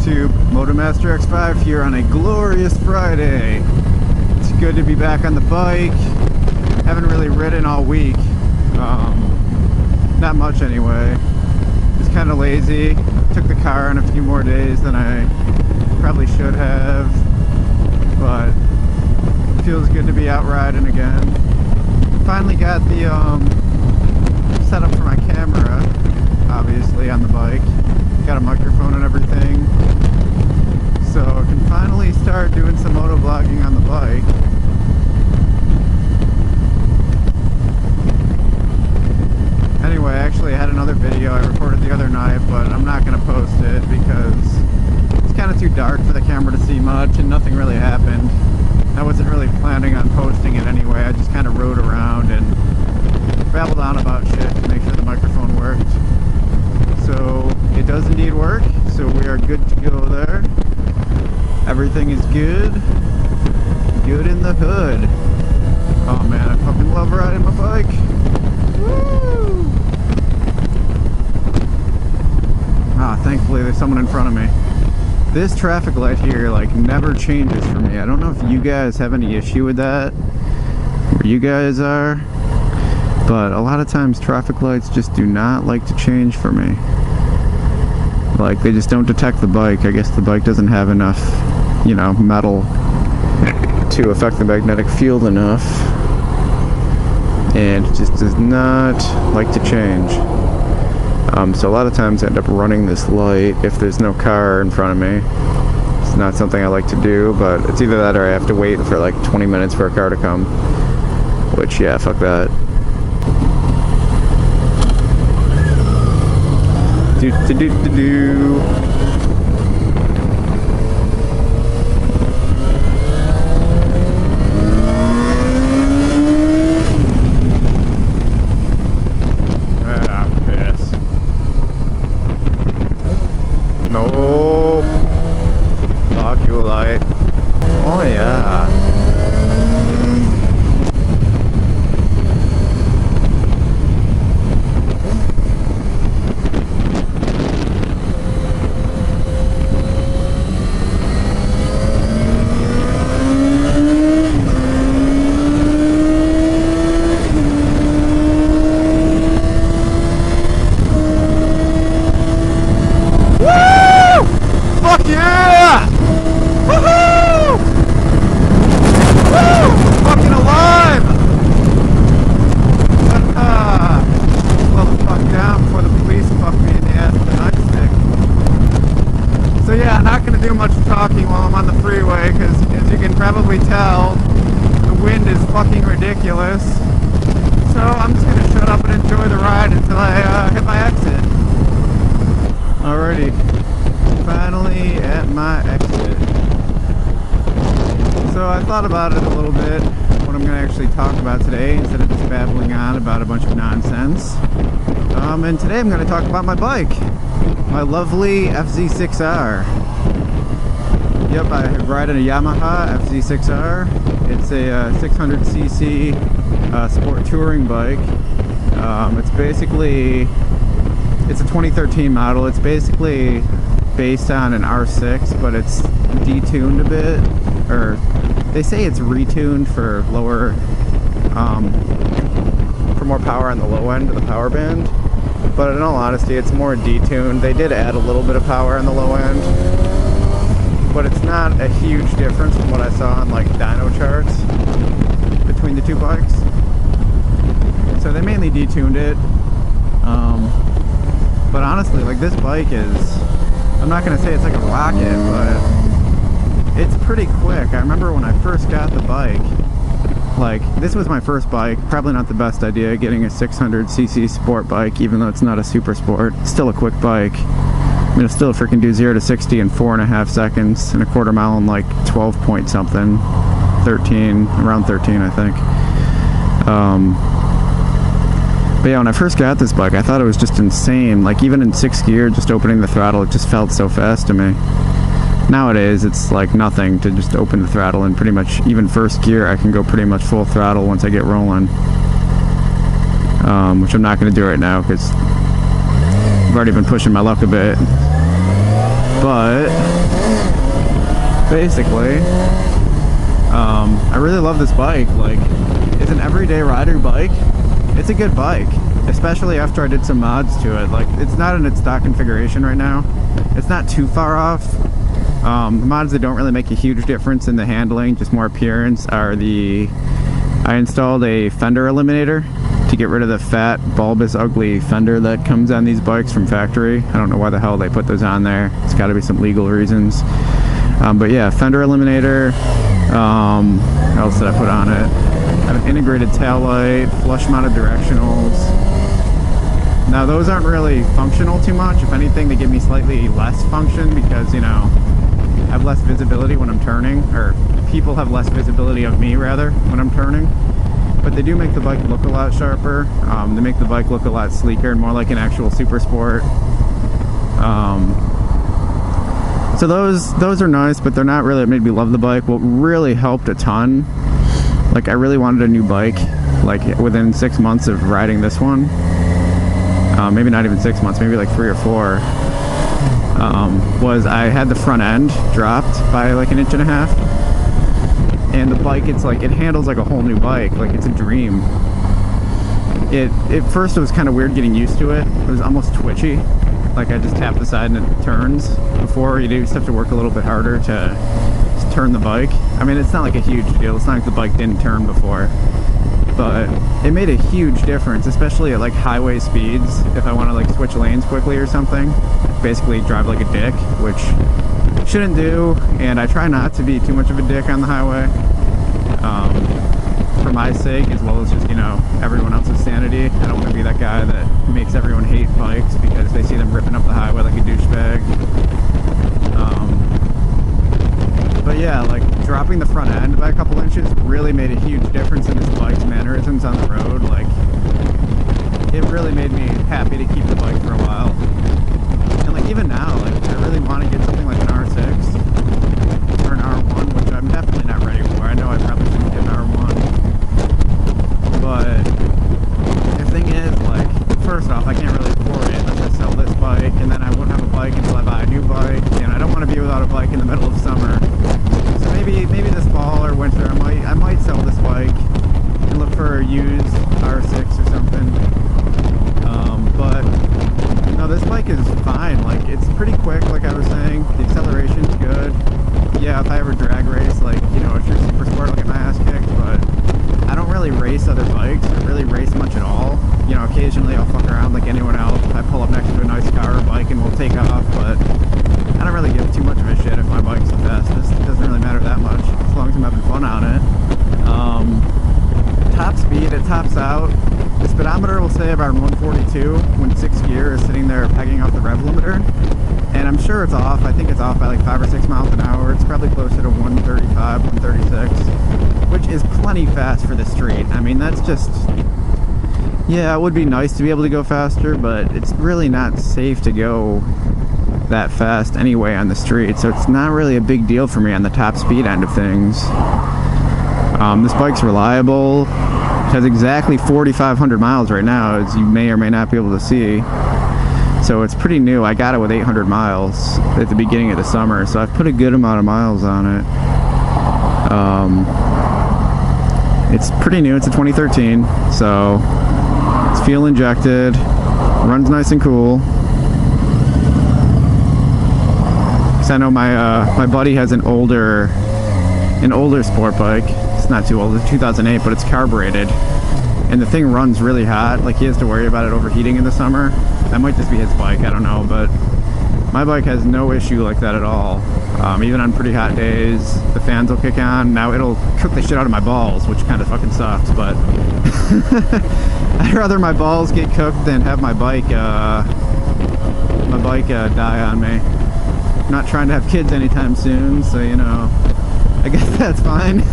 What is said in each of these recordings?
YouTube, Motomaster X5 here on a glorious Friday. It's good to be back on the bike. Haven't really ridden all week, not much anyway. Just kind of lazy. Took the car on a few more days than I probably should have, but it feels good to be out riding again. Finally got the setup for my camera, obviously, on the bike. Got a microphone and everything, so I can finally start doing some motovlogging on the bike. Anyway, actually I had another video I recorded the other night, but I'm not going to post it because it's kind of too dark for the camera to see much and nothing really happened. I wasn't really planning on posting it anyway. I just kind of rode around and babbled on about shit to make sure the microphone worked. So it does indeed work, so we are good to go there. Everything is good. Good in the hood. Oh man, I fucking love riding my bike. Woo! Ah, thankfully there's someone in front of me. This traffic light here like never changes for me. I don't know if you guys have any issue with that, where you guys are, but a lot of times traffic lights just do not like to change for me. Like, they just don't detect the bike. I guess the bike doesn't have enough, you know, metal to affect the magnetic field enough, and it just does not like to change. So a lot of times I end up running this light if there's no car in front of me. It's not something I like to do, but it's either that or I have to wait for like 20 minutes for a car to come, which, yeah, fuck that. Do. Ah, piss. No. Fuck you, light. Oh yeah. Probably tell the wind is fucking ridiculous, so I'm just gonna shut up and enjoy the ride until I hit my exit. Alrighty, finally at my exit. So I thought about it a little bit, what I'm gonna actually talk about today, instead of just babbling on about a bunch of nonsense. And today I'm gonna talk about my bike, my lovely FZ6R. Yep, I ride a Yamaha FZ6R. It's a 600cc sport touring bike. It's a 2013 model. It's basically based on an R6, but it's detuned a bit, or they say it's retuned for lower, for more power on the low end of the power band. But in all honesty, it's more detuned. They did add a little bit of power on the low end, but it's not a huge difference from what I saw on like dyno charts between the two bikes. So they mainly detuned it. But honestly, like, this bike is, I'm not gonna say it's like a rocket, but it's pretty quick. I remember when I first got the bike, like, this was my first bike. Probably not the best idea getting a 600cc sport bike, even though it's not a super sport. It's still a quick bike. I mean, it'll still freaking do 0 to 60 in 4.5 seconds and a quarter mile in like 12 point something, 13, around 13, I think. But yeah, when I first got this bike, I thought it was just insane. Like, even in 6th gear, just opening the throttle, it just felt so fast to me. Nowadays, it's like nothing to just open the throttle, and pretty much even 1st gear, I can go pretty much full throttle once I get rolling. Which I'm not going to do right now because I've already been pushing my luck a bit. But basically. I really love this bike. Like, it's an everyday rider bike. It's a good bike, especially after I did some mods to it. Like, it's not in its stock configuration right now. It's not too far off. The mods that don't really make a huge difference in the handling, just more appearance, are I installed a fender eliminator to get rid of the fat, bulbous, ugly fender that comes on these bikes from factory. I don't know why the hell they put those on there. It's got to be some legal reasons. But yeah, fender eliminator. What else did I put on it? I have an integrated taillight, flush mounted directionals. Now those aren't really functional too much. If anything, they give me slightly less function because, you know, I have less visibility when I'm turning, or people have less visibility of me rather when I'm turning. But they do make the bike look a lot sharper. They make the bike look a lot sleeker and more like an actual super sport. So those are nice, but they're not really what made me love the bike. What really helped a ton, like I really wanted a new bike, like within 6 months of riding this one. Maybe not even 6 months, maybe like 3 or 4. Was I had the front end dropped by like 1.5 inches. And the bike, it's like, it handles like a whole new bike. Like, it's a dream. At first it was kind of weird getting used to it. It was almost twitchy. Like, I just tap the side and it turns. Before, you just have to work a little bit harder to turn the bike. I mean, it's not like a huge deal. It's not like the bike didn't turn before. But it made a huge difference, especially at like highway speeds. If I want to like switch lanes quickly or something, basically drive like a dick, which shouldn't do, and I try not to be too much of a dick on the highway, for my sake, as well as just, you know, everyone else's sanity. I don't want to be that guy that makes everyone hate bikes because they see them ripping up the highway like a douchebag. But yeah, like dropping the front end by a couple inches really made a huge difference in this bike's mannerisms on the road. Like, it really made me happy to keep the bike for a while. And like, even now, like, I really want to get something like an R6 or an R1, which I'm definitely not ready for. I know I probably shouldn't get an R1. But the thing is, like, first off, I can't really afford it unless I sell this bike, and then I won't have a bike until I buy a new bike, and I don't want to be without a bike in the middle of summer. So maybe this fall or winter, I might sell this bike and look for a used R6 or something. But no, this bike is fine. Like, it's pretty quick, like I was saying. The acceleration's good. Yeah, if I ever drag race, like, you know, a true super sport, I'll get my ass kicked, but I don't really race other bikes or really race much at all. You know, occasionally I'll fuck around like anyone else. I pull up next to a nice car or bike and we'll take off, but I don't really give too much of a shit if my bike's the fastest. It doesn't really matter that much, as long as I'm having fun on it. Top speed, it tops out. The speedometer will say about 142 when 6th gear is sitting there pegging off the rev limiter. And I'm sure it's off. I think it's off by like 5 or 6 miles an hour. It's probably closer to 135, 136, which is plenty fast for the street. I mean, that's just... Yeah, it would be nice to be able to go faster, but it's really not safe to go that fast anyway on the street, so it's not really a big deal for me on the top speed end of things. This bike's reliable. It has exactly 4,500 miles right now, as you may or may not be able to see. So it's pretty new. I got it with 800 miles at the beginning of the summer, so I've put a good amount of miles on it. It's pretty new. It's a 2013, so it's fuel injected, runs nice and cool. Because I know my buddy has an older sport bike. It's not too old. It's 2008, but it's carbureted, and the thing runs really hot. Like, he has to worry about it overheating in the summer. That might just be his bike, I don't know, but my bike has no issue like that at all. Even on pretty hot days, the fans will kick on. Now it'll cook the shit out of my balls, which kind of fucking sucks, but I'd rather my balls get cooked than have my bike die on me. I'm not trying to have kids anytime soon, so, you know, I guess that's fine.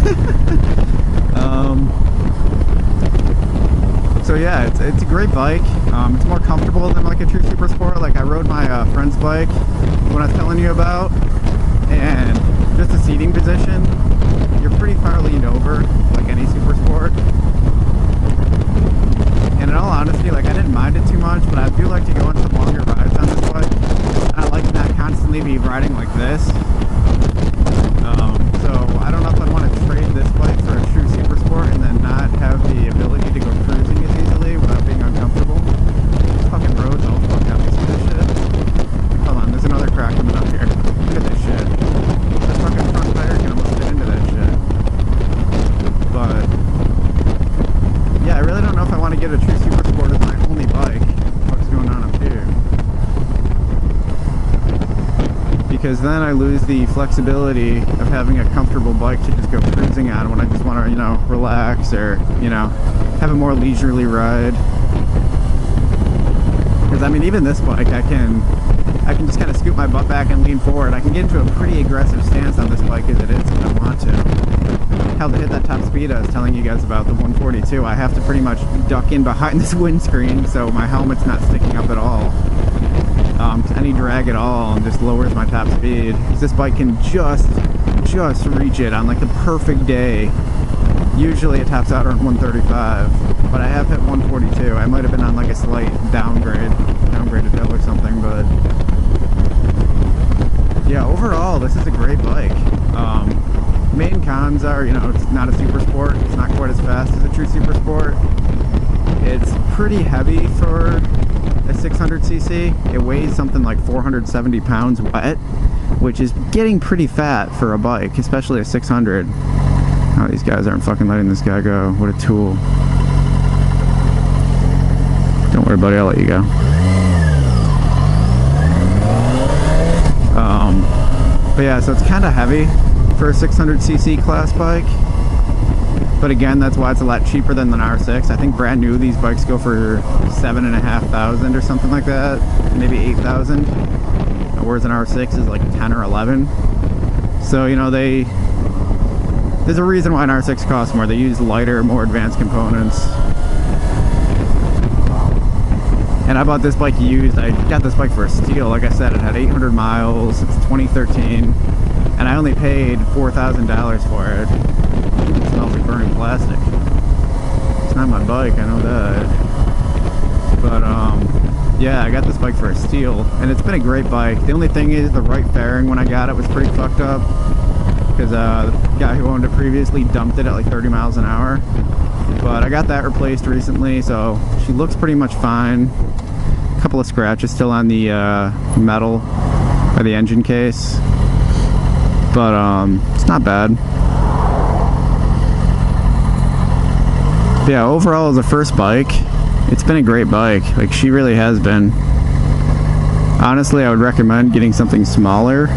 So yeah, it's a great bike. It's more comfortable than like a true super sport. Like, I rode my friend's bike when I was telling you about, and just the seating position, you're pretty far leaned over, like any super sport. And in all honesty, like, I didn't mind it too much, but I do like to go on some longer rides on this bike. And I like to not constantly be riding like this. then I lose the flexibility of having a comfortable bike to just go cruising on when I just want to, you know, relax or, you know, have a more leisurely ride. Because I mean, even this bike, I can just kind of scoot my butt back and lean forward. I can get into a pretty aggressive stance on this bike as it is if I want to. Hell, to hit that top speed I was telling you guys about, the 142, I have to pretty much duck in behind this windscreen so my helmet's not sticking up at all. Any drag at all, and just lowers my top speed. Because this bike can just reach it on like the perfect day. Usually it tops out around 135, but I have hit 142. I might have been on like a slight downgraded hill or something, but yeah, overall this is a great bike. Main cons are, you know, it's not a super sport. It's not quite as fast as a true super sport. It's pretty heavy for a 600cc. It weighs something like 470 pounds wet, which is getting pretty fat for a bike, especially a 600. Oh, these guys aren't fucking letting this guy go. What a tool. Don't worry, buddy, I'll let you go. But yeah, so it's kind of heavy for a 600cc class bike. But again, that's why it's a lot cheaper than an R6. I think brand new these bikes go for $7,500 or something like that, maybe $8,000. Whereas an R6 is like 10 or 11. So, you know, there's a reason why an R6 costs more. They use lighter, more advanced components. And I bought this bike used. I got this bike for a steal. Like I said, it had 800 miles. It's 2013. And I only paid $4,000 for it. It smells like burning plastic. It's not my bike, I know that. But, yeah, I got this bike for a steal. And it's been a great bike. The only thing is the right fairing when I got it was pretty fucked up. Because the guy who owned it previously dumped it at like 30 miles an hour. But I got that replaced recently, so she looks pretty much fine. A couple of scratches still on the metal or the engine case. But it's not bad. But yeah, overall as a first bike, it's been a great bike. Like, she really has been. Honestly, I would recommend getting something smaller,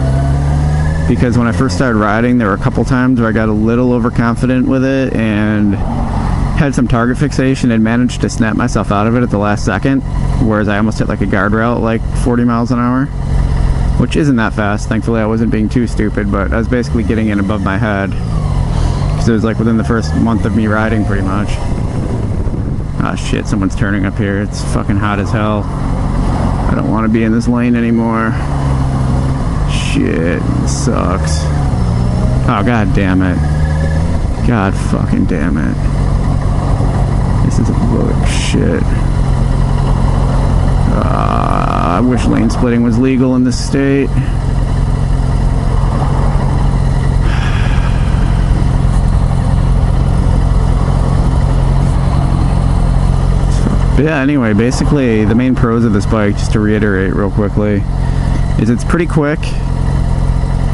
because when I first started riding, there were a couple times where I got a little overconfident with it and had some target fixation and managed to snap myself out of it at the last second, whereas I almost hit like a guardrail at like 40 miles an hour, which isn't that fast. Thankfully, I wasn't being too stupid, but I was basically getting in above my head, because it was like within the first month of me riding pretty much. Ah, shit, someone's turning up here. It's fucking hot as hell. I don't want to be in this lane anymore. Shit, it sucks. Oh, god damn it. God fucking damn it. This is a load of shit. I wish lane splitting was legal in this state. But yeah, anyway, basically the main pros of this bike, just to reiterate real quickly, is it's pretty quick,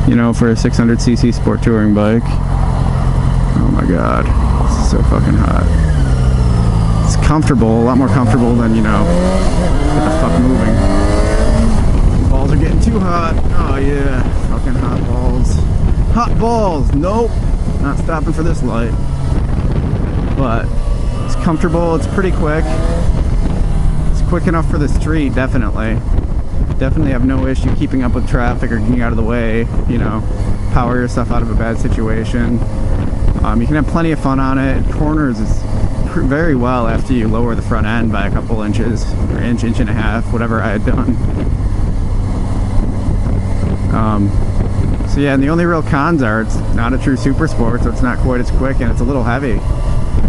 you know, for a 600cc sport touring bike. Oh my god, it's so fucking hot. It's comfortable, a lot more comfortable than, you know, get the fuck moving. Balls are getting too hot. Oh yeah, fucking hot balls. Hot balls, nope, not stopping for this light. But it's comfortable, it's pretty quick. It's quick enough for the street, definitely. Definitely have no issue keeping up with traffic or getting out of the way, you know, power yourself out of a bad situation. You can have plenty of fun on it. It corners very well after you lower the front end by a couple inches, or inch and a half, whatever I had done. So yeah, and the only real cons are it's not a true super sport, so it's not quite as quick and it's a little heavy.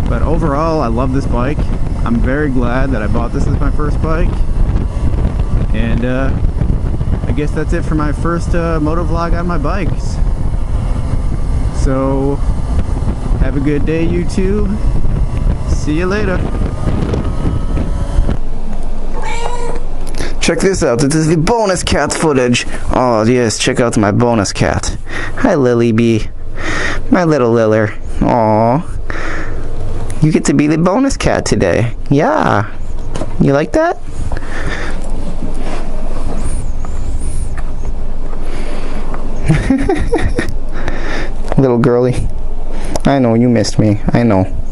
But overall, I love this bike. I'm very glad that I bought this as my first bike. And I guess that's it for my first motovlog on my bikes. So have a good day, YouTube. See you later. Check this out. This is the bonus cat footage. Oh yes, check out my bonus cat. Hi, Lily B. My little Liller. Aww. You get to be the bonus cat today. Yeah. You like that? Little girly. I know, you missed me. I know.